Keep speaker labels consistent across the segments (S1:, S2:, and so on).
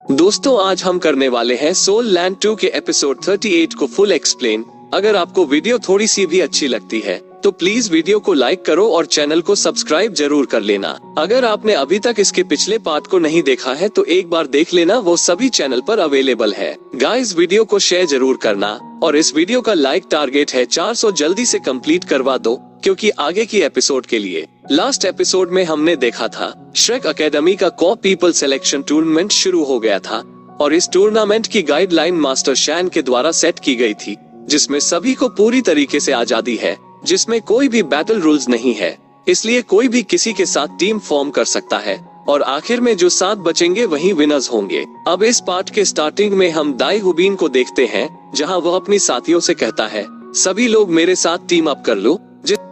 S1: दोस्तों आज हम करने वाले हैं सोल लैंड 2 के एपिसोड 38 को फुल एक्सप्लेन। अगर आपको वीडियो थोड़ी सी भी अच्छी लगती है तो प्लीज वीडियो को लाइक करो और चैनल को सब्सक्राइब जरूर कर लेना। अगर आपने अभी तक इसके पिछले पार्ट को नहीं देखा है तो एक बार देख लेना, वो सभी चैनल पर अवेलेबल है। गाइस वीडियो को शेयर जरूर करना और इस वीडियो का लाइक टारगेट है 400 जल्दी से कंप्लीट करवा दो, क्योंकि आगे की एपिसोड के लिए। लास्ट एपिसोड में हमने देखा था श्रेक एकेडमी का कॉ पीपल सिलेक्शन टूर्नामेंट शुरू हो गया था और इस टूर्नामेंट की गाइडलाइन मास्टर शैन के द्वारा सेट की गई थी, जिसमें सभी को पूरी तरीके से आजादी है, जिसमें कोई भी बैटल रूल्स नहीं है, इसलिए कोई भी किसी के साथ टीम फॉर्म कर सकता है और आखिर में जो 7 बचेंगे वही विनर्स होंगे। अब इस पार्ट के स्टार्टिंग में हम दाई हुबीन को देखते हैं, जहां वह अपनी साथियों से कहता है सभी लोग मेरे साथ टीम अप कर लो,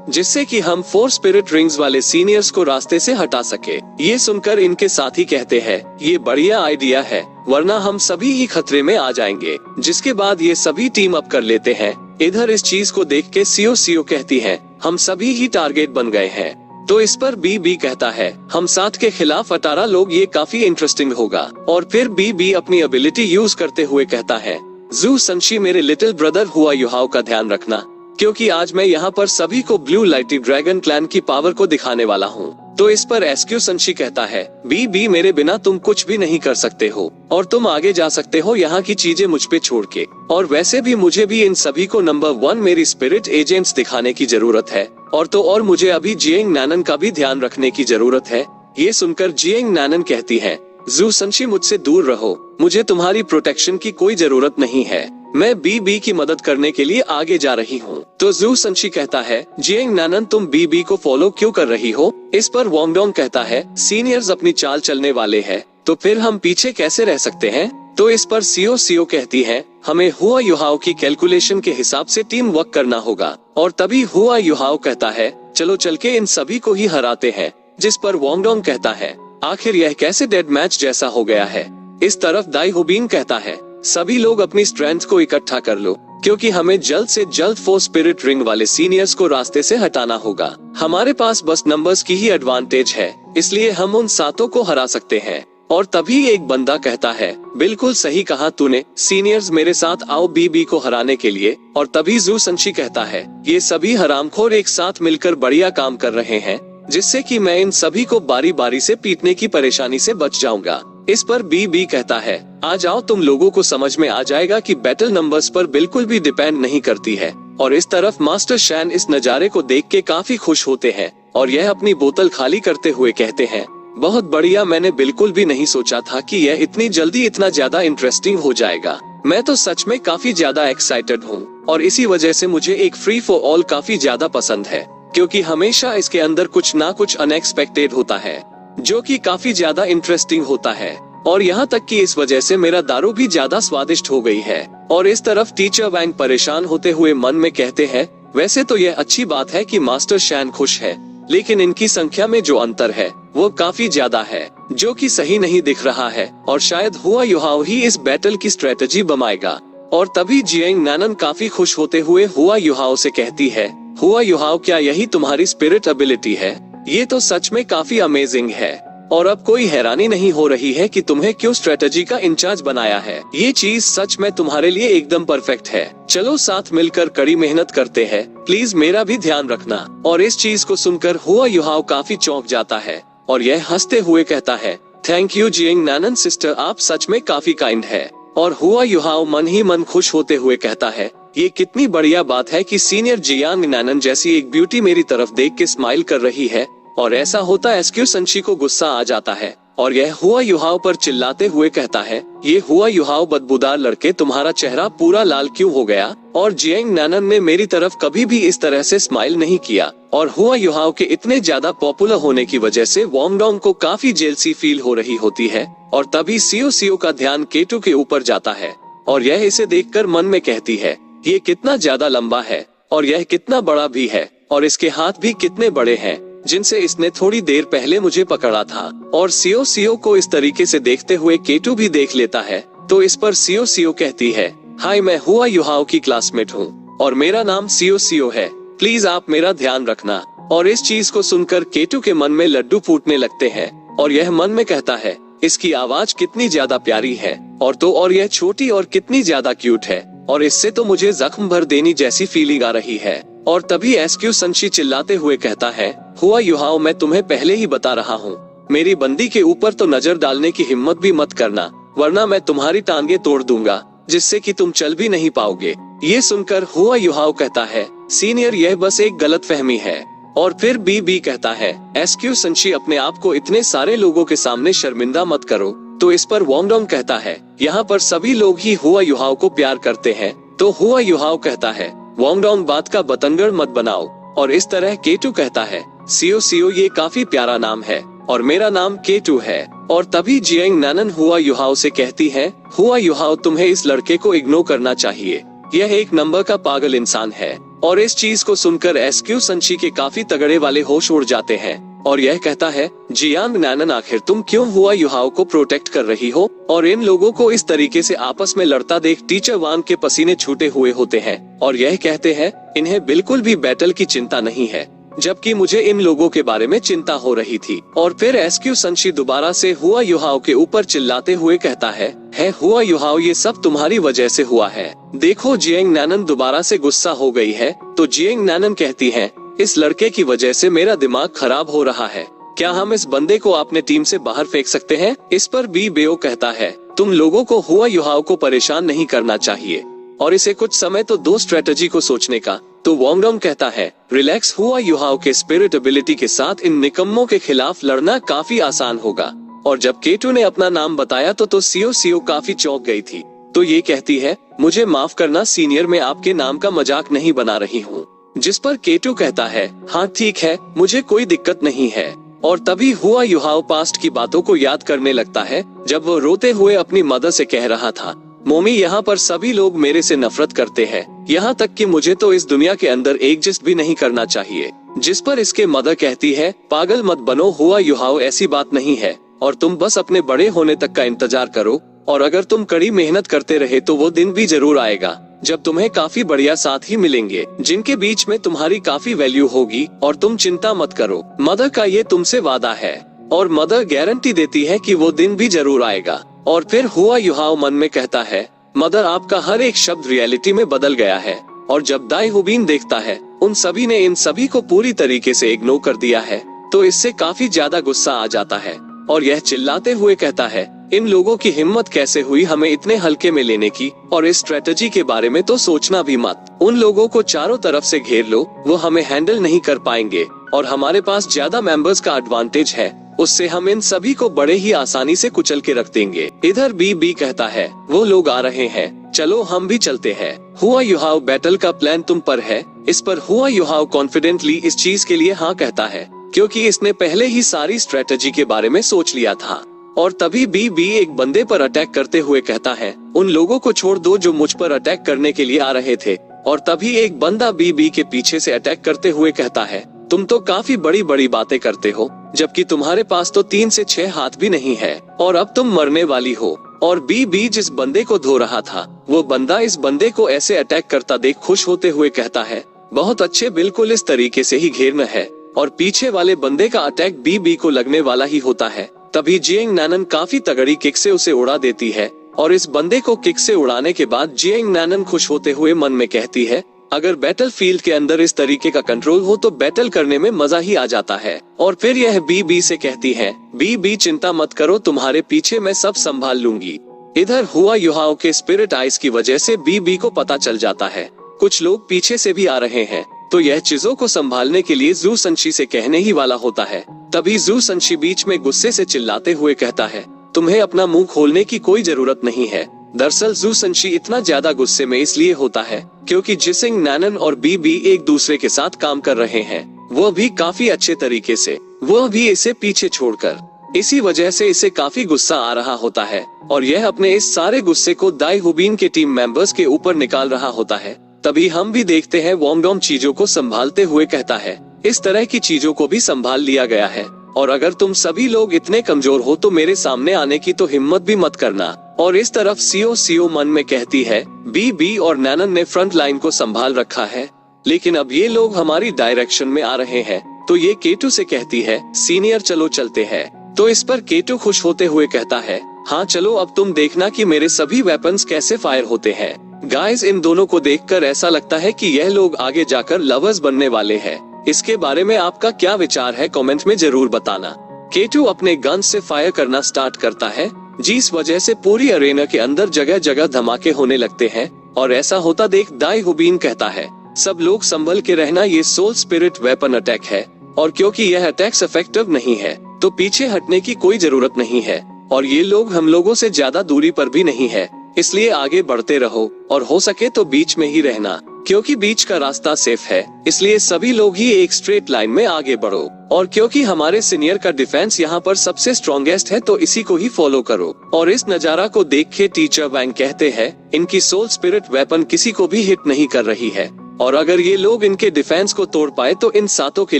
S1: जिससे कि हम 4 स्पिरिट रिंग्स वाले सीनियर्स को रास्ते से हटा सके। ये सुनकर इनके साथी कहते हैं ये बढ़िया आइडिया है, वरना हम सभी ही खतरे में आ जाएंगे। जिसके बाद ये सभी टीम अप कर लेते हैं। इधर इस चीज को देख के सीओ कहती है हम सभी ही टारगेट बन गए हैं। तो इस पर बी कहता है हम 7 के खिलाफ 18 लोग, ये काफी इंटरेस्टिंग होगा। और फिर बी अपनी एबिलिटी यूज करते हुए कहता है जू संशी मेरे लिटिल ब्रदर हुआ युहाओ का ध्यान रखना, क्योंकि आज मैं यहाँ पर सभी को ब्लू लाइटी ड्रैगन क्लैन की पावर को दिखाने वाला हूँ। तो इस पर एसक्यू संशी कहता है बी मेरे बिना तुम कुछ भी नहीं कर सकते हो और तुम आगे जा सकते हो यहाँ की चीजें मुझ पे छोड़ के। और वैसे भी मुझे भी इन सभी को नंबर 1 मेरी स्पिरिट एजेंट्स दिखाने की जरूरत है, और मुझे अभी जिएंग नैनन का भी ध्यान रखने की जरूरत है। ये सुनकर जिएंग नैनन कहती है जू संशी मुझसे दूर रहो, मुझे तुम्हारी प्रोटेक्शन की कोई जरूरत नहीं है, मैं बी की मदद करने के लिए आगे जा रही हूँ। तो जू संशी कहता है जिएंग नैनन तुम बी को फॉलो क्यों कर रही हो? इस पर वोंगडोंग कहता है सीनियर्स अपनी चाल चलने वाले हैं, तो फिर हम पीछे कैसे रह सकते हैं? तो इस पर सीओ कहती है हमें हुआ युहाओ की कैलकुलेशन के हिसाब से टीम वर्क करना होगा। और तभी हुआ युहाओ कहता है चलो चल के इन सभी को ही हराते हैं। जिस पर वोंगडोंग कहता है आखिर यह कैसे डेड मैच जैसा हो गया है? इस तरफ दाई हुबीन कहता है सभी लोग अपनी स्ट्रेंथ को इकट्ठा कर लो, क्योंकि हमें जल्द से जल्द 4 स्पिरिट रिंग वाले सीनियर्स को रास्ते से हटाना होगा। हमारे पास बस नंबर्स की ही एडवांटेज है, इसलिए हम उन 7 को हरा सकते हैं। और तभी एक बंदा कहता है बिल्कुल सही कहा तूने, सीनियर्स मेरे साथ आओ बी को हराने के लिए। और तभी जू संशी कहता है ये सभी हरामखोर एक साथ मिलकर बढ़िया काम कर रहे हैं, जिससे कि मैं इन सभी को बारी बारी से पीटने की परेशानी से बच जाऊंगा। इस पर बी कहता है आ जाओ, तुम लोगों को समझ में आ जाएगा कि बैटल नंबर्स पर बिल्कुल भी डिपेंड नहीं करती है। और इस तरफ मास्टर शैन इस नजारे को देख के काफी खुश होते हैं और यह अपनी बोतल खाली करते हुए कहते हैं बहुत बढ़िया, मैंने बिल्कुल भी नहीं सोचा था कि यह इतनी जल्दी इतना ज्यादा इंटरेस्टिंग हो जाएगा। मैं तो सच में काफी ज्यादा एक्साइटेड हूँ और इसी वजह से मुझे एक फ्री फॉर ऑल काफी ज्यादा पसंद है, क्योंकि हमेशा इसके अंदर कुछ ना कुछ अनएक्सपेक्टेड होता है जो कि काफी ज्यादा इंटरेस्टिंग होता है। और यहाँ तक कि इस वजह से मेरा दारू भी ज्यादा स्वादिष्ट हो गई है। और इस तरफ टीचर वैंग परेशान होते हुए मन में कहते हैं वैसे तो यह अच्छी बात है कि मास्टर शैन खुश है, लेकिन इनकी संख्या में जो अंतर है वो काफी ज्यादा है, जो कि सही नहीं दिख रहा है और शायद हुआ युहाओ ही इस बैटल की स्ट्रेटेजी बनाएगा। और तभी जिएंग नैनन काफी खुश होते हुए हुआ युहाओ से कहती है हुआ युहाओ क्या यही तुम्हारी स्पिरिट एबिलिटी है? ये तो सच में काफी अमेजिंग है और अब कोई हैरानी नहीं हो रही है कि तुम्हें क्यों स्ट्रेटेजी का इंचार्ज बनाया है। ये चीज सच में तुम्हारे लिए एकदम परफेक्ट है। चलो साथ मिलकर कड़ी मेहनत करते हैं, प्लीज मेरा भी ध्यान रखना। और इस चीज को सुनकर हुआ युहाओ काफी चौंक जाता है और यह हंसते हुए कहता है थैंक यू जिएंग नैनन सिस्टर, आप सच में काफी काइंड है। और हुआ युहाओ मन ही मन खुश होते हुए कहता है ये कितनी बढ़िया बात है कि सीनियर जियांग नैनन जैसी एक ब्यूटी मेरी तरफ देख के स्माइल कर रही है। और ऐसा होता एसक्यू संशी को गुस्सा आ जाता है और यह हुआ युहाओ पर चिल्लाते हुए कहता है ये हुआ युहाओ बदबूदार लड़के, तुम्हारा चेहरा पूरा लाल क्यों हो गया? और जिएंग नैनन ने मेरी तरफ कभी भी इस तरह से स्माइल नहीं किया। और हुआ युहाओ के इतने ज्यादा पॉपुलर होने की वजह से वोंगडोंग को काफी जेलसी फील हो रही होती है। और तभी सीओ का ध्यान केटू के ऊपर जाता है और यह इसे देखकर मन में कहती है ये कितना ज्यादा लंबा है और यह कितना बड़ा भी है और इसके हाथ भी कितने बड़े हैं, जिनसे इसने थोड़ी देर पहले मुझे पकड़ा था। और सीओ को इस तरीके से देखते हुए केटू भी देख लेता है। तो इस पर सीओ कहती है हाय, मैं हुआ युहाओ की क्लासमेट हूँ और मेरा नाम सीओ है, प्लीज आप मेरा ध्यान रखना। और इस चीज को सुनकर केटू के मन में लड्डू फूटने लगते हैं और यह मन में कहता है इसकी आवाज कितनी ज्यादा प्यारी है, और यह छोटी और कितनी ज्यादा क्यूट है, और इससे तो मुझे जख्म भर देनी जैसी फीलिंग आ रही है। और तभी एसक्यू संशी चिल्लाते हुए कहता है, हुआ युहाओ, मैं तुम्हें पहले ही बता रहा हूँ, मेरी बंदी के ऊपर तो नजर डालने की हिम्मत भी मत करना, वरना मैं तुम्हारी टांगे तोड़ दूंगा, जिससे कि तुम चल भी नहीं पाओगे। ये सुनकर हुआ युहाओ कहता है, सीनियर, यह बस एक गलतफहमी है। और फिर बी कहता है, एसक्यू संशी, अपने आप को इतने सारे लोगों के सामने शर्मिंदा मत करो। तो इस पर वोंगडोंग कहता है, यहाँ पर सभी लोग ही हुआ युहाओ को प्यार करते हैं। तो हुआ युहाओ कहता है, वोंगडोंग, बात का बतंगड़ मत बनाओ। और इस तरह केटू कहता है, सियो सियो, ये काफी प्यारा नाम है, और मेरा नाम केटू है। और तभी जियांग नैनन हुआ युहाओ से कहती है, हुआ युहाओ, तुम्हें इस लड़के को इग्नोर करना चाहिए, यह एक नंबर का पागल इंसान है। और इस चीज को सुनकर एसक्यू संशी के काफी तगड़े वाले होश उड़ जाते हैं, और यह कहता है, जियांग नैनन, आखिर तुम क्यों हुआ युहाओ को प्रोटेक्ट कर रही हो? और इन लोगों को इस तरीके से आपस में लड़ता देख टीचर वांग के पसीने छूटे हुए होते हैं, और यह कहते हैं, इन्हें बिल्कुल भी बैटल की चिंता नहीं है, जबकि मुझे इन लोगों के बारे में चिंता हो रही थी। और फिर एसक्यू संशी दोबारा से हुआ युहाओ के ऊपर चिल्लाते हुए कहता है हुआ युहाओ, ये सब तुम्हारी वजह से हुआ है। देखो, जियांग नैनन दोबारा से गुस्सा हो गई है। तो जियांग नैनन कहती है, इस लड़के की वजह से मेरा दिमाग खराब हो रहा है, क्या हम इस बंदे को अपने टीम से बाहर फेंक सकते हैं? इस पर बी बेओ कहता है, तुम लोगों को हुआ युहाओ को परेशान नहीं करना चाहिए, और इसे कुछ समय तो दो स्ट्रेटजी को सोचने का। तो वोंगडोंग कहता है, रिलैक्स, हुआ युहाओ के स्पिरिट एबिलिटी के साथ इन निकम्मों के खिलाफ लड़ना काफी आसान होगा। और जब केटू ने अपना नाम बताया तो सियो सियो काफी चौंक गई थी। तो ये कहती है, मुझे माफ करना सीनियर, मैं आपके नाम का मजाक नहीं बना रही हूँ। जिस पर केटू कहता है, हाँ ठीक है, मुझे कोई दिक्कत नहीं है। और तभी हुआ युहाओ पास्ट की बातों को याद करने लगता है, जब वो रोते हुए अपनी मदर से कह रहा था, मोमी, यहाँ पर सभी लोग मेरे से नफरत करते हैं, यहाँ तक कि मुझे तो इस दुनिया के अंदर एग्जिस्ट भी नहीं करना चाहिए। जिस पर इसके मदर कहती है, पागल मत बनो हुआ युहाओ, ऐसी बात नहीं है, और तुम बस अपने बड़े होने तक का इंतजार करो, और अगर तुम कड़ी मेहनत करते रहे तो वो दिन भी जरूर आएगा जब तुम्हें काफी बढ़िया साथी मिलेंगे, जिनके बीच में तुम्हारी काफी वैल्यू होगी, और तुम चिंता मत करो, मदर का ये तुमसे वादा है। और मदर गारंटी देती है कि वो दिन भी जरूर आएगा। और फिर हुआ युहाओ मन में कहता है, मदर, आपका हर एक शब्द रियलिटी में बदल गया है। और जब दाई हुबीन देखता है, उन सभी ने इन सभी को पूरी तरीके से इग्नोर कर दिया है, तो इससे काफी ज्यादा गुस्सा आ जाता है, और यह चिल्लाते हुए कहता है, इन लोगों की हिम्मत कैसे हुई हमें इतने हल्के में लेने की, और इस स्ट्रेटजी के बारे में तो सोचना भी मत। उन लोगों को चारों तरफ से घेर लो, वो हमें हैंडल नहीं कर पाएंगे, और हमारे पास ज्यादा मेंबर्स का एडवांटेज है, उससे हम इन सभी को बड़े ही आसानी से कुचल के रख देंगे। इधर बी कहता है, वो लोग आ रहे हैं, चलो हम भी चलते हैं। हुआ युहाओ, बैटल का प्लान तुम पर है। इस पर हुआ युहाओ कॉन्फिडेंटली इस चीज के लिए हाँ कहता है, क्योंकि इसने पहले ही सारी स्ट्रेटजी के बारे में सोच लिया था। और तभी बी एक बंदे पर अटैक करते हुए कहता है, उन लोगों को छोड़ दो जो मुझ पर अटैक करने के लिए आ रहे थे। और तभी एक बंदा बी के पीछे से अटैक करते हुए कहता है, तुम तो काफी बड़ी बड़ी बातें करते हो, जबकि तुम्हारे पास तो 3 से 6 हाथ भी नहीं है, और अब तुम मरने वाली हो। और बी जिस बंदे को धो रहा था, वो बंदा इस बंदे को ऐसे अटैक करता देख खुश होते हुए कहता है, बहुत अच्छे, बिल्कुल इस तरीके से ही घेरना है। और पीछे वाले बंदे का अटैक बी को लगने वाला ही होता है। तभी जियांग नैनन काफी तगड़ी किक से उसे उड़ा देती है, और इस बंदे को किक से उड़ाने के बाद जियांग नैनन खुश होते हुए मन में कहती है, अगर बैटल फील्ड के अंदर इस तरीके का कंट्रोल हो तो बैटल करने में मजा ही आ जाता है। और फिर यह बी से कहती है, बी चिंता मत करो, तुम्हारे पीछे मैं सब संभाल लूंगी। इधर हुआ युहाओ के स्पिरिट आइज की वजह से बी को पता चल जाता है, कुछ लोग पीछे से भी आ रहे हैं, तो यह चीजों को संभालने के लिए जू संशी से कहने ही वाला होता है। तभी जू संशी बीच में गुस्से से चिल्लाते हुए कहता है, तुम्हें अपना मुंह खोलने की कोई जरूरत नहीं है। दरअसल जू संशी इतना ज्यादा गुस्से में इसलिए होता है क्योंकि जियांग नैनन और बी एक दूसरे के साथ काम कर रहे हैं, वो भी काफी अच्छे तरीके से, वो भी इसे पीछे छोड़कर। इसी वजह से इसे काफी गुस्सा आ रहा होता है, और यह अपने इस सारे गुस्से को दाई हुबीन के टीम मेंबर्स के ऊपर निकाल रहा होता है। तभी हम भी देखते हैं वोंगडोंग चीजों को संभालते हुए कहता है, इस तरह की चीजों को भी संभाल लिया गया है, और अगर तुम सभी लोग इतने कमजोर हो तो मेरे सामने आने की तो हिम्मत भी मत करना। और इस तरफ सियो मन में कहती है, बी और नैनन ने फ्रंट लाइन को संभाल रखा है, लेकिन अब ये लोग हमारी डायरेक्शन में आ रहे हैं। तो ये केटू से कहती है, सीनियर चलो चलते हैं। तो इस पर केटो खुश होते हुए कहता है, हाँ चलो अब तुम देखना कि मेरे सभी वेपन्स कैसे फायर होते हैं। गाइस, इन दोनों को देखकर ऐसा लगता है कि यह लोग आगे जाकर लवर्स बनने वाले हैं। इसके बारे में आपका क्या विचार है, कमेंट में जरूर बताना। केटो अपने गन से फायर करना स्टार्ट करता है, जिस वजह से पूरी अरेना के अंदर जगह जगह धमाके होने लगते हैं। और ऐसा होता देख दाई हुबीन कहता है, सब लोग संभल के रहना, ये सोल स्पिरिट वेपन अटैक है और क्योंकि यह अटैक्स इफेक्टिव नहीं है तो पीछे हटने की कोई जरूरत नहीं है और ये लोग हम लोगों से ज्यादा दूरी पर भी नहीं है, इसलिए आगे बढ़ते रहो और हो सके तो बीच में ही रहना, क्योंकि बीच का रास्ता सेफ है। इसलिए सभी लोग ही एक स्ट्रेट लाइन में आगे बढ़ो और क्योंकि हमारे सीनियर का डिफेंस यहाँ पर सबसे स्ट्रॉन्गेस्ट है तो इसी को ही फॉलो करो। और इस नजारा को देख के टीचर वैंग कहते हैं, इनकी सोल स्पिरिट वेपन किसी को भी हिट नहीं कर रही है और अगर ये लोग इनके डिफेंस को तोड़ पाए तो इन सातों के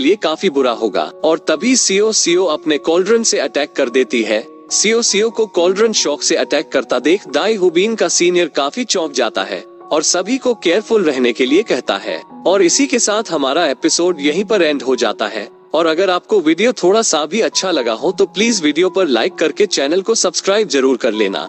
S1: लिए काफी बुरा होगा। और तभी सीओ अपने कॉल्ड्रन से अटैक कर देती है। सीओ को कॉल्ड्रन शॉक से अटैक करता देख दाई हुबीन का सीनियर काफी चौंक जाता है और सभी को केयरफुल रहने के लिए कहता है। और इसी के साथ हमारा एपिसोड यहीं पर एंड हो जाता है। और अगर आपको वीडियो थोड़ा सा भी अच्छा लगा हो तो प्लीज वीडियो पर लाइक करके चैनल को सब्सक्राइब जरूर कर लेना।